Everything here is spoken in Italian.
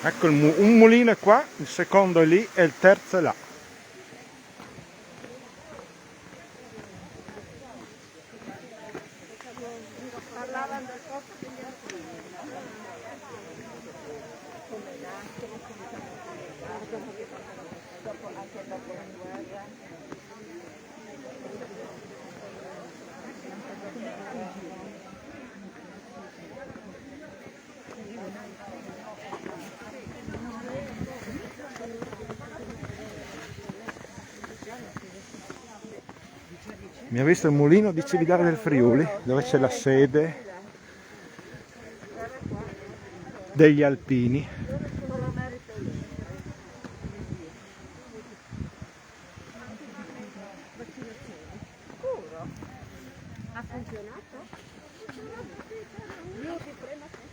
Ecco un mulino è qua, il secondo è lì e il terzo è là. Parlavano del posto degli alpini, come nascono, dopo, anche dopo la guerra. Mi ha visto il mulino di Cividale del Friuli, dove c'è la sede degli alpini. Ha funzionato? Io ti prendo.